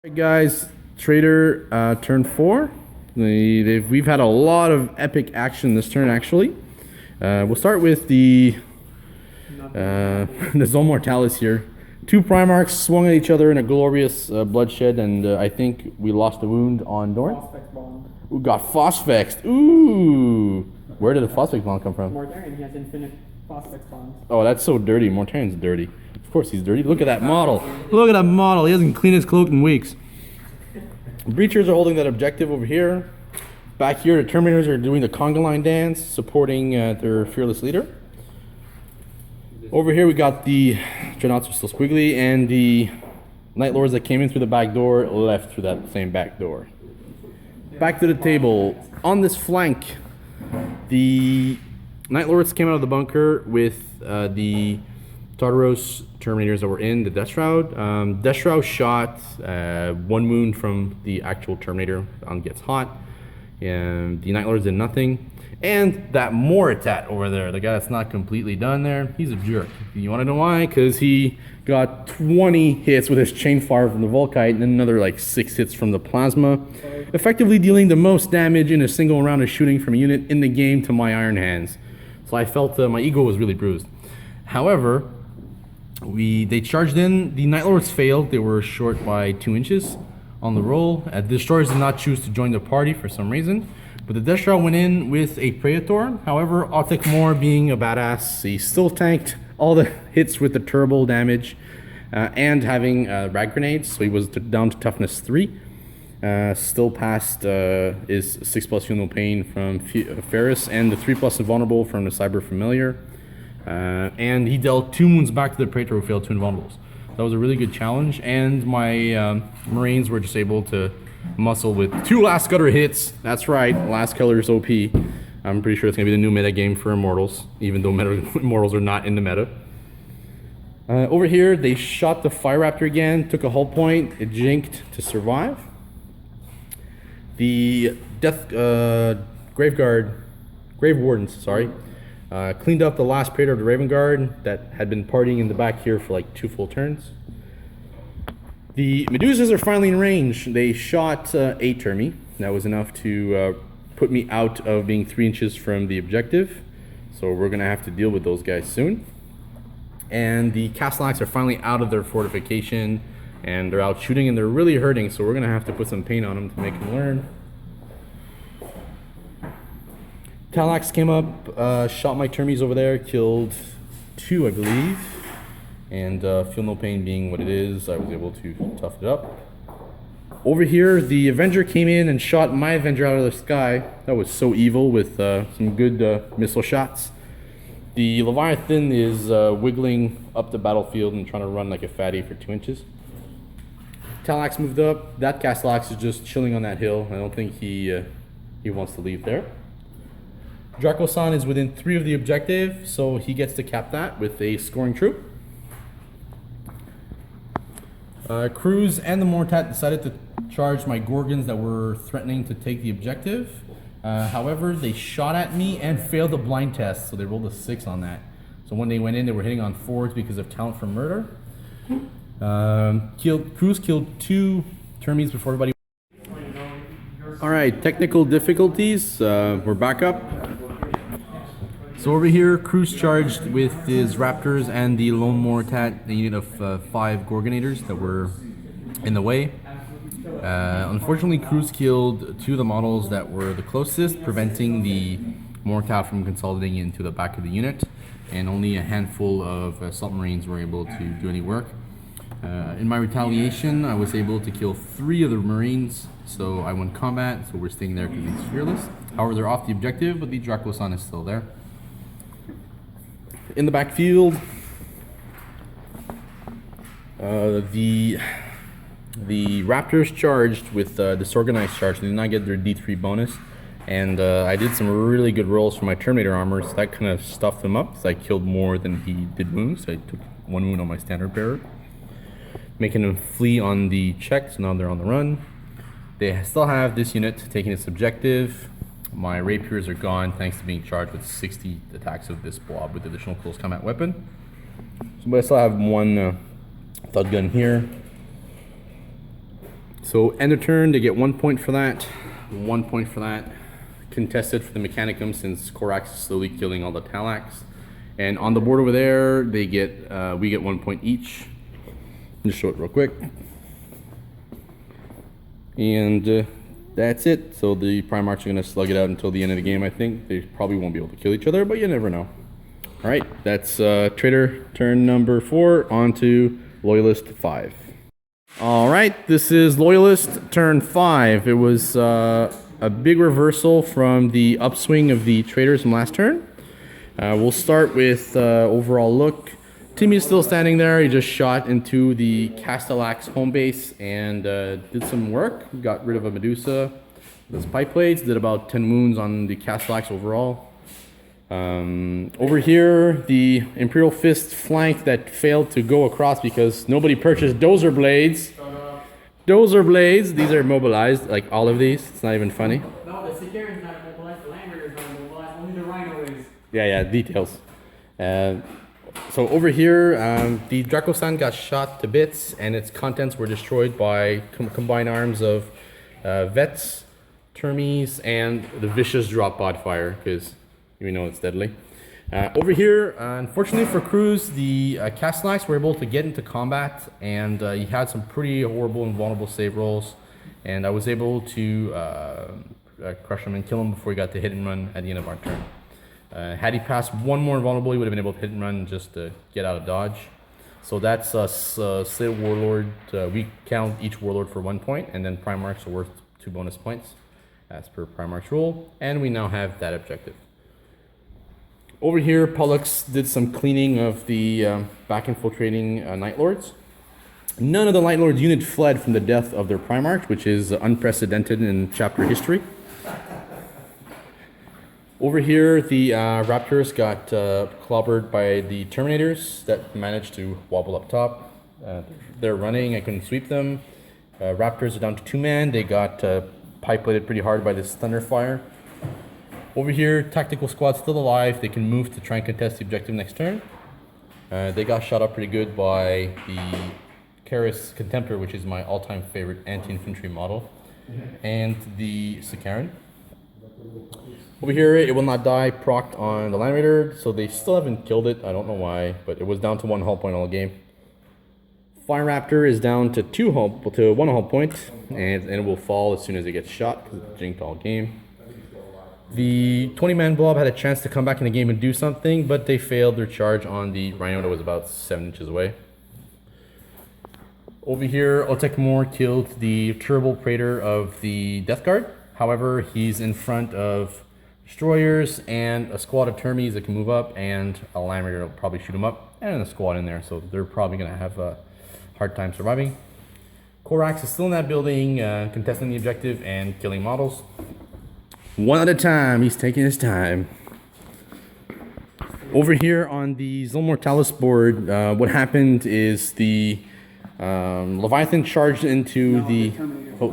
Hey guys, Trader turn 4. We've had a lot of epic action this turn actually. We'll start with the Zone Mortalis here. Two Primarchs swung at each other in a glorious bloodshed, and I think we lost a wound on Dorn. Ooh, got Phosphex. Ooh! Where did the Phosphex bomb come from? Mortarion, he has infinite Phosphex bombs. Oh, that's so dirty. Mortarion's dirty. Of course he's dirty. Look at that model. Look at that model. He hasn't cleaned his cloak in weeks. Breachers are holding that objective over here. Back here, the Terminators are doing the conga line dance, supporting their fearless leader. Over here, we got the Dreadnoughts are still squiggly, and the Night Lords that came in through the back door left through that same back door. Back to the table. On this flank, the Night Lords came out of the bunker with the Tartaros Terminators that were in the Death Shroud. Death Shroud shot one wound from the actual Terminator on gets hot. And the Night Lords did nothing. And that Moritat over there, the guy that's not completely done there, he's a jerk. You want to know why? Because he got 20 hits with his chain fire from the Volkite and then another like 6 hits from the Plasma, effectively dealing the most damage in a single round of shooting from a unit in the game to my Iron Hands. So I felt my ego was really bruised. However, they charged in. The Night Lords failed. They were short by 2 inches on the roll. The Destroyers did not choose to join the party for some reason. But the Death Shroud went in with a Praetor. However, Autek Moore, being a badass, he still tanked all the hits with the turbo damage and having rag grenades. So he was down to toughness 3. Still passed his 6+ Funeral Pain from Ferris and the 3+ Invulnerable from the Cyber Familiar. And he dealt 2 wounds back to the Praetor who failed 2 Invulnerables. That was a really good challenge, and my Marines were just able to muscle with 2 Last Cutter hits. That's right, Last Cutter is OP. I'm pretty sure it's going to be the new meta game for Immortals, even though Immortals are not in the meta. Over here, they shot the Fire Raptor again, took a hull point, it jinked to survive. The Grave Wardens, sorry. Cleaned up the last Praetor of the Raven Guard that had been partying in the back here for like 2 full turns. The Medusas are finally in range. They shot 8 Termi. That was enough to put me out of being 3 inches from the objective. So we're going to have to deal with those guys soon. And the Castellax are finally out of their fortification and they're out shooting and they're really hurting. So we're going to have to put some paint on them to make them learn. Talax came up, shot my Termies over there, killed 2, I believe. And Feel No Pain being what it is, I was able to tough it up. Over here, the Avenger came in and shot my Avenger out of the sky. That was so evil with some good missile shots. The Leviathan is wiggling up the battlefield and trying to run like a fatty for 2 inches. Talax moved up. That Castellax is just chilling on that hill. I don't think he wants to leave there. Draco-san is within 3 of the objective, so he gets to cap that with a scoring troop. Cruz and the Mortat decided to charge my Gorgons that were threatening to take the objective. However, they shot at me and failed the blind test, so they rolled a 6 on that. So when they went in, they were hitting on 4s because of talent for murder. Cruz killed 2 Termies before everybody. Alright, technical difficulties. We're back up. So over here, Cruz charged with his Raptors and the Lone Mortat, the unit of 5 Gorgonators that were in the way. Unfortunately, Cruz killed 2 of the models that were the closest, preventing the Mortat from consolidating into the back of the unit, and only a handful of Assault Marines were able to do any work. In my retaliation, I was able to kill 3 of the Marines, so I won combat, so we're staying there because he's fearless. However, they're off the objective, but the Draco-san is still there. In the backfield, the Raptors charged with disorganized charge. They did not get their D3 bonus, and I did some really good rolls for my Terminator armor, so that kind of stuffed them up. So I killed more than he did wounds. So I took 1 wound on my standard bearer, making them flee on the check. So now they're on the run. They still have this unit taking its objective. My rapiers are gone thanks to being charged with 60 attacks of this blob with additional close combat weapon. So, but I still have 1 thud gun here. So end of turn, they get 1 point for that, 1 point for that. Contested for the Mechanicum since Korax is slowly killing all the Talax. And on the board over there, they get we get 1 point each. Just show it real quick. And that's it. So the Primarchs are going to slug it out until the end of the game, I think. They probably won't be able to kill each other, but you never know. All right, that's Trader turn number 4, on to Loyalist 5. All right, this is Loyalist turn 5. It was a big reversal from the upswing of the Traders from last turn. We'll start with overall look. Timmy is still standing there. He just shot into the Castellax home base and did some work. Got rid of a Medusa. Those pipe blades did about 10 wounds on the Castellax overall. Over here, the Imperial Fist flank that failed to go across because nobody purchased Dozer Blades. Dozer Blades, these are mobilized, like all of these. It's not even funny. No, the Sicarian's not mobilized, the Landraider's not mobilized, only the Rhino is. Yeah, details. So over here, the Dracosan got shot to bits and its contents were destroyed by combined arms of Vets, Termes, and the Vicious Drop Bodfire, because we know it's deadly. Over here, unfortunately for Cruz, the Castellax were able to get into combat, and he had some pretty horrible and vulnerable save rolls, and I was able to crush him and kill him before he got to hit and run at the end of our turn. Had he passed one more invulnerable, he would have been able to hit and run just to get out of dodge. So that's Slave Warlord. We count each Warlord for 1 point, and then Primarchs are worth 2 bonus points, as per Primarch's rule, and we now have that objective. Over here, Pollux did some cleaning of the back infiltrating Night Lords. None of the Night Lords unit fled from the death of their Primarch, which is unprecedented in chapter history. Over here, the Raptors got clobbered by the Terminators that managed to wobble up top. They're running, I couldn't sweep them. Raptors are down to 2-man. They got pipe-bladed pretty hard by this Thunderfire. Over here, Tactical Squad's still alive. They can move to try and contest the objective next turn. They got shot up pretty good by the Karis Contemptor, which is my all-time favorite anti-infantry model, and the Sicarian. Over here, it will not die, procced on the Land Raider, so they still haven't killed it. I don't know why, but it was down to 1 hull point all game. Fire Raptor is down to 1 hull point, and it will fall as soon as it gets shot because it's jinked all game. The 20-man blob had a chance to come back in the game and do something, but they failed their charge on the Rhino that was about 7 inches away. Over here, Otek Moore killed the Turbo Praetor of the Death Guard. However, he's in front of destroyers and a squad of Termes that can move up, and a Land Raider will probably shoot him up, and a squad in there, so they're probably going to have a hard time surviving. Korax is still in that building, contesting the objective and killing models. One at a time, he's taking his time. Over here on the Zone Mortalis board, what happened is the Leviathan charged into the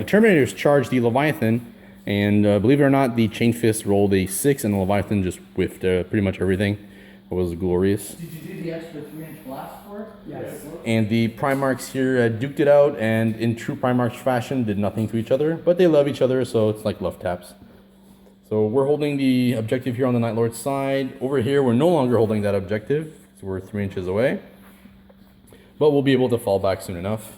Terminators charged the Leviathan, and believe it or not, the Chain Fist rolled a 6, and the Leviathan just whiffed pretty much everything. It was glorious. Did you do the extra 3-inch blast for it? Yes. And the Primarchs here duked it out, and in true Primarch fashion, did nothing to each other, but they love each other, so it's like love taps. So we're holding the objective here on the Night Lord's side. Over here, we're no longer holding that objective, so we're 3 inches away. But we'll be able to fall back soon enough.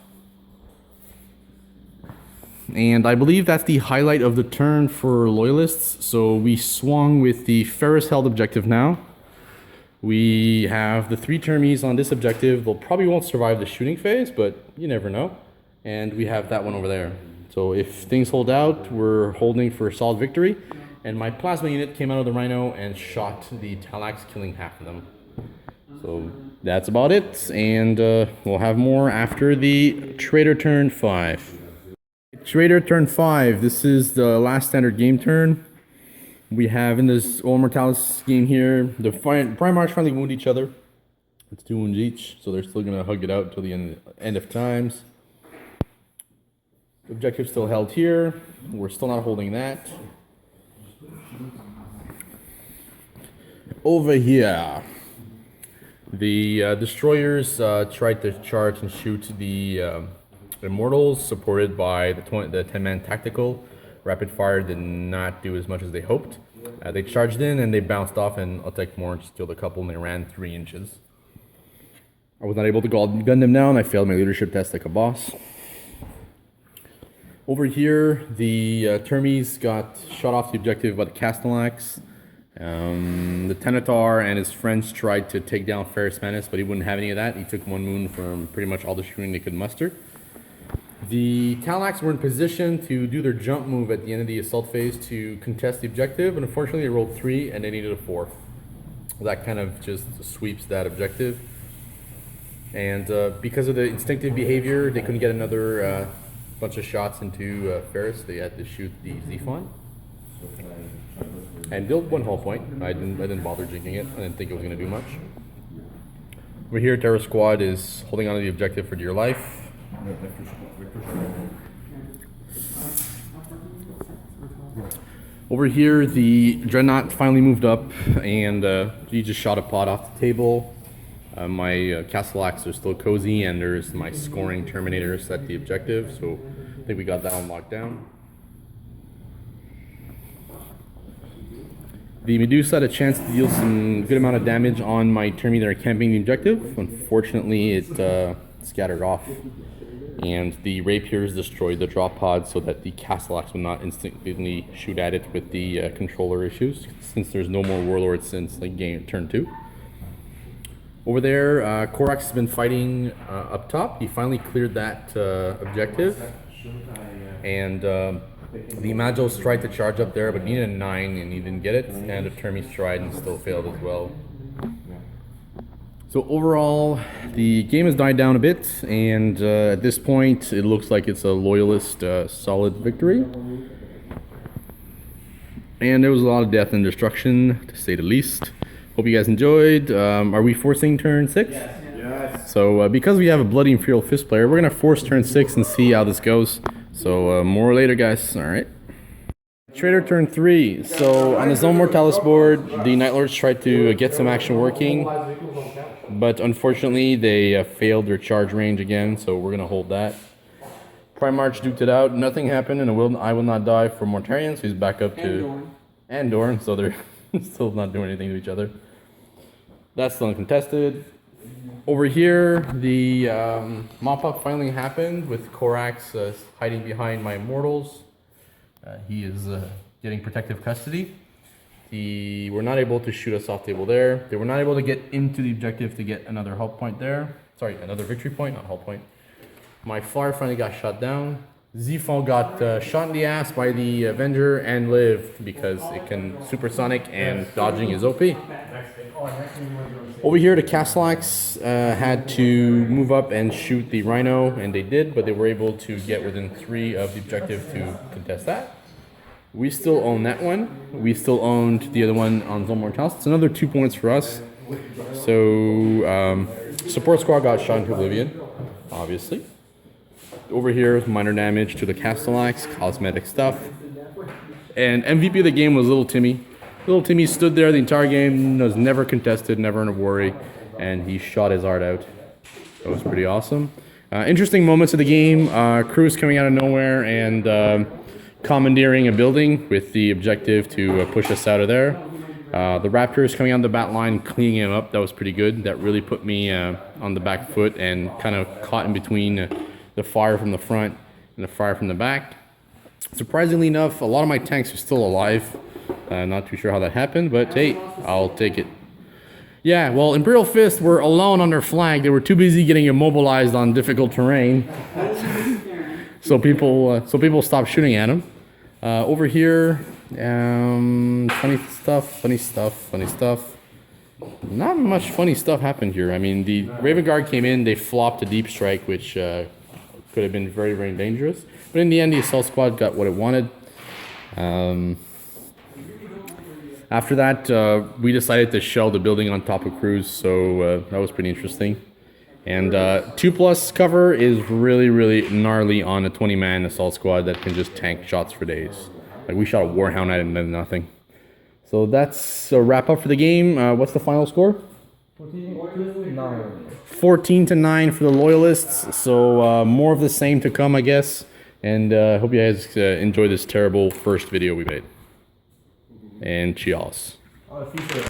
And I believe that's the highlight of the turn for Loyalists. So we swung with the Ferris held objective now. We have the 3 Termes on this objective. They'll probably won't survive the shooting phase, but you never know. And we have that one over there. So if things hold out, we're holding for a solid victory. And my plasma unit came out of the Rhino and shot the Talax, killing half of them. So that's about it, and we'll have more after the Trader turn 5. Trader turn 5, this is the last standard game turn. We have in this All Mortalis game here, the Primarchs finally wound each other. It's 2 wounds each, so they're still going to hug it out until the end of times. The objective's still held here. We're still not holding that. Over here, the destroyers tried to charge and shoot the The Immortals, supported by the 10-man tactical, rapid fire did not do as much as they hoped. They charged in and they bounced off and attacked more, just killed a couple, and they ran 3 inches. I was not able to gun them down. I failed my leadership test like a boss. Over here, the Termes got shot off the objective by the Castellax. The Tenatar and his friends tried to take down Ferrus Manus, but he wouldn't have any of that. He took 1 wound from pretty much all the shooting they could muster. The Talax were in position to do their jump move at the end of the assault phase to contest the objective, but unfortunately they rolled 3 and they needed a 4. That kind of just sweeps that objective. And because of the instinctive behavior, they couldn't get another bunch of shots into Ferrus. They had to shoot the Zephon. And build 1 hull point. I didn't bother jinking it. I didn't think it was going to do much. Over here, Terror Squad is holding on to the objective for dear life. Over here, the Dreadnought finally moved up, and he just shot a pod off the table. My Castellax are still cozy, and there's my scoring Terminator set the objective, so I think we got that one locked down. The Medusa had a chance to deal some good amount of damage on my Termi that are camping the objective. Unfortunately, it scattered off, and the Rapiers destroyed the drop pod so that the Castellax would not instantly shoot at it with the controller issues, since there's no more Warlords since like turn 2. Over there, Korax has been fighting up top. He finally cleared that objective, and the Magos tried to charge up there, but needed a 9 and he didn't get it, and the Termes tried and still failed as well. So overall, the game has died down a bit, and at this point, it looks like it's a Loyalist solid victory. And there was a lot of death and destruction, to say the least. Hope you guys enjoyed. Are we forcing turn 6? Yes. So because we have a Bloody Imperial Fist player, we're going to force turn 6 and see how this goes. So more later, guys. All right. Trader turn 3. So on the Zone Mortalis board, the Night Lords tried to get some action working, but unfortunately they failed their charge range again, so we're going to hold that. Primarch duked it out. Nothing happened, and I will not die for Mortarion, so he's back up to... And Dorn, so they're still not doing anything to each other. That's still uncontested. Over here, the mop-up finally happened with Korax hiding behind my Immortals. He is getting protective custody. They were not able to shoot us off table there. They were not able to get into the objective to get another hull point there. Sorry, another victory point, not hull point. My Flyer finally got shot down. Zephon got shot in the ass by the Avenger and lived because it can supersonic and dodging is OP. Over here, the Castellax had to move up and shoot the Rhino, and they did, but they were able to get within 3 of the objective to contest that. We still own that one. We still owned the other one on Zone Mortalis. It's another 2 points for us. So, support squad got shot into oblivion, obviously. Over here is minor damage to the Castellax, cosmetic stuff. And MVP of the game was Little Timmy. Little Timmy stood there the entire game, was never contested, never in a worry, and he shot his heart out. That was pretty awesome. Interesting moments of the game. Cruz coming out of nowhere and commandeering a building with the objective to push us out of there. The Raptors coming on the bat line, cleaning him up. That was pretty good. That really put me on the back foot and kind of caught in between the fire from the front and the fire from the back. Surprisingly enough, a lot of my tanks are still alive. Not too sure how that happened, but hey, I'll take it. Yeah, well, Imperial Fist were alone on their flank. They were too busy getting immobilized on difficult terrain. so people stopped shooting at them. Over here, funny stuff. Not much funny stuff happened here. I mean, the Raven Guard came in, they flopped a deep strike, which could have been very, very dangerous. But in the end, the Assault Squad got what it wanted. After that, we decided to shell the building on top of Cruz, so that was pretty interesting. And 2+ cover is really, really gnarly on a 20-man Assault Squad that can just tank shots for days. Like, we shot a Warhound at it and then nothing. So that's a wrap up for the game. What's the final score? 14-9. 14-9 for the loyalists. So more of the same to come, I guess. And hope you guys enjoy this terrible first video we made. And cheers. Future.